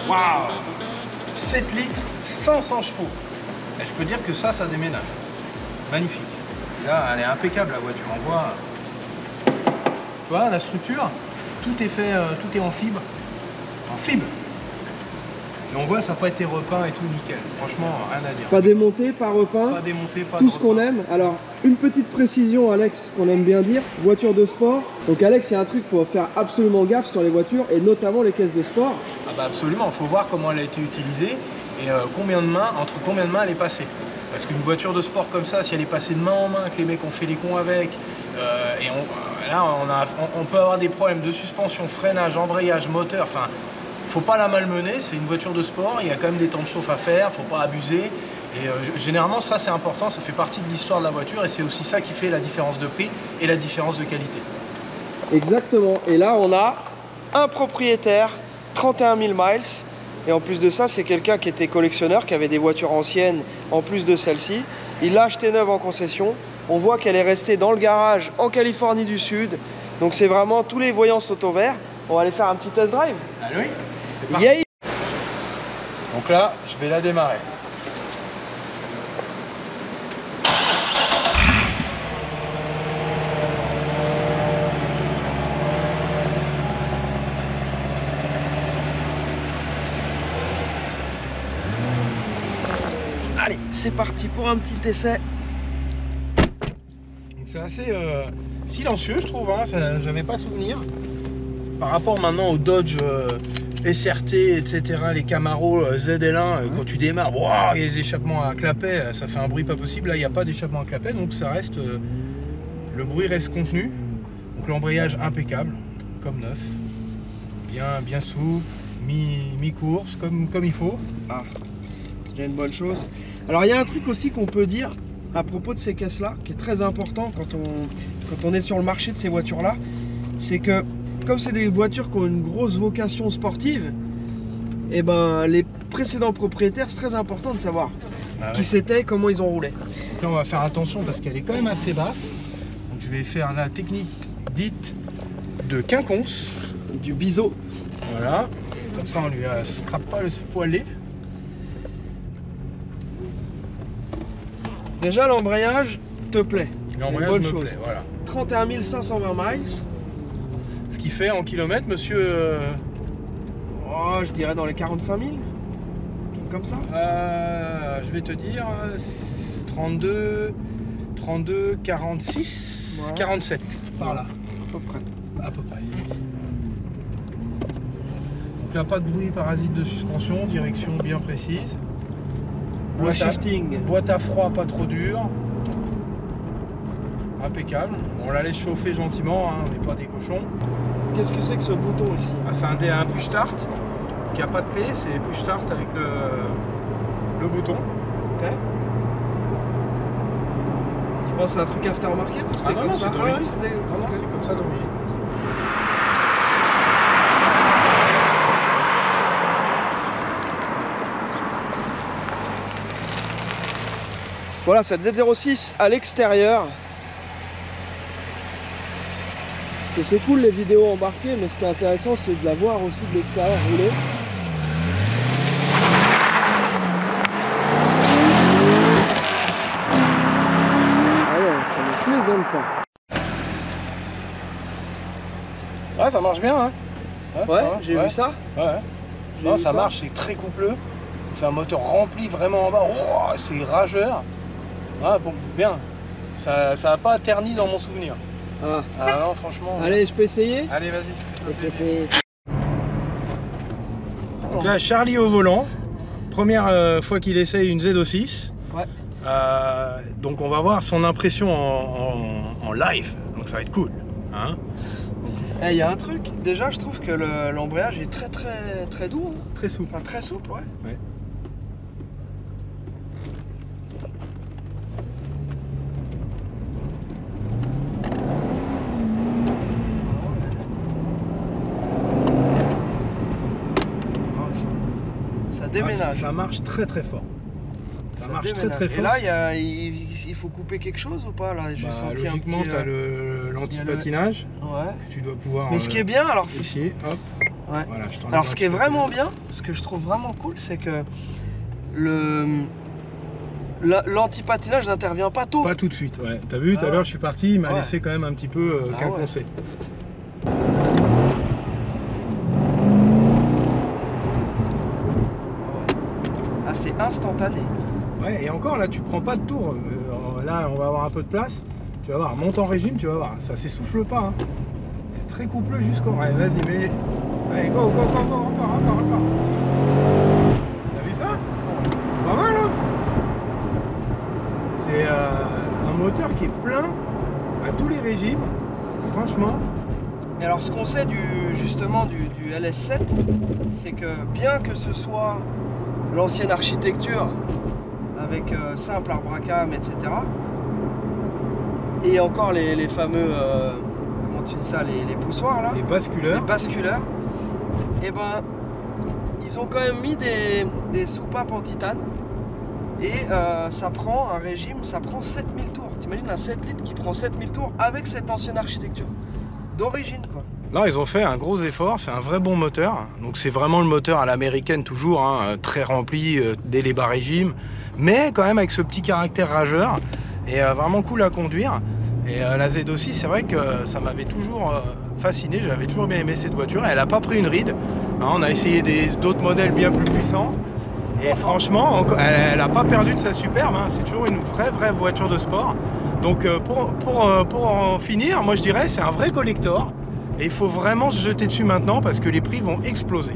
Waouh, 7 litres, 500 chevaux. Et je peux dire que ça déménage. Magnifique. Là, elle est impeccable la voiture. On voit, tu vois, la structure, tout est fait, tout est en fibre. En fibre. Et on voit, ça n'a pas été repeint et tout, nickel. Franchement, rien à dire. Pas démonté, pas repeint. Pas démonté, pas tout ce qu'on aime. Alors, une petite précision, Alex, qu'on aime bien dire, voiture de sport. Donc Alex, il y a un truc, il faut faire absolument gaffe sur les voitures et notamment les caisses de sport. Ah bah absolument, il faut voir comment elle a été utilisée et entre combien de mains elle est passée. Parce qu'une voiture de sport comme ça, si elle est passée de main en main, que les mecs ont fait les cons avec, là on peut avoir des problèmes de suspension, freinage, embrayage, moteur, enfin, faut pas la malmener, c'est une voiture de sport, il y a quand même des temps de chauffe à faire, faut pas abuser. Et généralement ça c'est important, ça fait partie de l'histoire de la voiture et c'est aussi ça qui fait la différence de prix et la différence de qualité. Exactement, et là on a un propriétaire, 31 000 miles, et en plus de ça c'est quelqu'un qui était collectionneur, qui avait des voitures anciennes en plus de celle-ci. Il l'a achetée neuve en concession, on voit qu'elle est restée dans le garage en Californie du Sud, donc c'est vraiment tous les voyants sont au vert. On va aller faire un petit test drive. Ah oui, c'est parti. Yeah. Donc là, je vais la démarrer. Allez, c'est parti pour un petit essai. C'est assez silencieux, je trouve, hein. J'avais pas souvenir. Par rapport maintenant au Dodge SRT, etc., les Camaro ZL1, quand tu démarres, wow, il y a des échappements à clapet, ça fait un bruit pas possible. Là, il n'y a pas d'échappement à clapet, donc ça reste, le bruit reste contenu. Donc l'embrayage impeccable, comme neuf, bien souple, mi-course, comme il faut. Ah, c'est déjà une bonne chose. Alors il y a un truc aussi qu'on peut dire à propos de ces caisses-là, qui est très important quand on est sur le marché de ces voitures-là, c'est que comme c'est des voitures qui ont une grosse vocation sportive, et ben les précédents propriétaires, c'est très important de savoir qui c'était, comment ils ont roulé. Donc là on va faire attention parce qu'elle est quand même assez basse. Donc je vais faire la technique dite de quinconce. Du biseau. Voilà, comme ça on lui scrape pas le poilet. Déjà l'embrayage te plaît. L'embrayage bonne me chose. plaît, voilà. 31 520 miles. Ce qui fait en kilomètres, monsieur Oh, je dirais dans les 45 000. Comme ça. Je vais te dire 32, 46, ouais. 47. Par là. À peu près. À peu près. Donc là, pas de bruit parasite de suspension, direction bien précise. Shifting. Boîte à froid pas trop dure. Impeccable. On la laisse chauffer gentiment, hein, on n'est pas des cochons. Qu'est-ce que c'est que ce bouton ici? Ah, c'est un push start qui a pas de clé, c'est push start avec le bouton. Ok. Tu penses que c'est un truc aftermarket ou c'était comme ça? Non, c'est comme ça d'origine. Voilà, cette Z06 à l'extérieur. Parce que c'est cool les vidéos embarquées, mais ce qui est intéressant, c'est de la voir aussi de l'extérieur rouler. Ah ouais, ça ne plaisante pas. Ouais, ça marche bien, hein. Ouais, j'ai vu ça. Ouais. Non, ça marche, c'est très coupleux. C'est un moteur rempli vraiment en bas. Oh, c'est rageur. Ah bon, bien. Ça n'a pas terni dans mon souvenir. Ah non, franchement. Allez, je peux essayer? Allez, vas-y. Donc là, Charlie au volant. Première fois qu'il essaye une Z06. Ouais. Donc on va voir son impression en live. Donc ça va être cool. Hein. Il y a un truc, déjà je trouve que l'embrayage est très doux. Hein. Très souple. Enfin, très souple, ouais. Ça déménage. Ça marche très fort. Ça Ça marche déménage. très fort. Et là, il faut couper quelque chose ou pas là? J'ai senti logiquement, un petit. tu as l'anti-patinage Ouais. que tu dois pouvoir. Mais ce qui est bien, alors c'est. Ici, hop. Ouais. Voilà, je t'enlève Alors un ce qui est petit peu. vraiment bien, ce que je trouve vraiment cool, c'est que l'anti-patinage n'intervient pas tôt. Pas tout de suite, ouais. T'as vu, tout à Ah l'heure, ouais. je suis parti, il m'a Ouais. laissé quand même un petit peu Ah quinconcé. Ah, c'est instantané. Ouais, et encore là, tu prends pas de tour. Là, on va avoir un peu de place. Tu vas voir, monte en régime, tu vas voir, ça s'essouffle pas. Hein. C'est très coupleux jusqu'au. Ouais, vas-y, mais. Allez, go, encore. T'as vu ça? C'est pas mal, hein? C'est un moteur qui est plein à tous les régimes, franchement. Et alors ce qu'on sait justement du LS7, c'est que bien que ce soit l'ancienne architecture avec simple arbre à cam, etc. Et encore les fameux, comment tu dis ça, les poussoirs là, Les basculeurs. les basculeurs, et ben ils ont quand même mis des soupapes en titane. Et ça prend un régime, ça prend 7000 tours. T'imagines un 7 litres qui prend 7000 tours avec cette ancienne architecture d'origine quoi. Là, ils ont fait un gros effort, c'est un vrai bon moteur. Donc c'est vraiment le moteur à l'américaine toujours, hein, très rempli dès les bas régimes, mais quand même avec ce petit caractère rageur et vraiment cool à conduire. Et la Z6, c'est vrai que ça m'avait toujours fasciné, j'avais toujours bien aimé cette voiture. Elle n'a pas pris une ride, hein, on a essayé d'autres modèles bien plus puissants. Et franchement, elle n'a pas perdu de sa superbe, hein. C'est toujours une vraie voiture de sport. Donc pour en finir, moi je dirais c'est un vrai collector. Et il faut vraiment se jeter dessus maintenant parce que les prix vont exploser.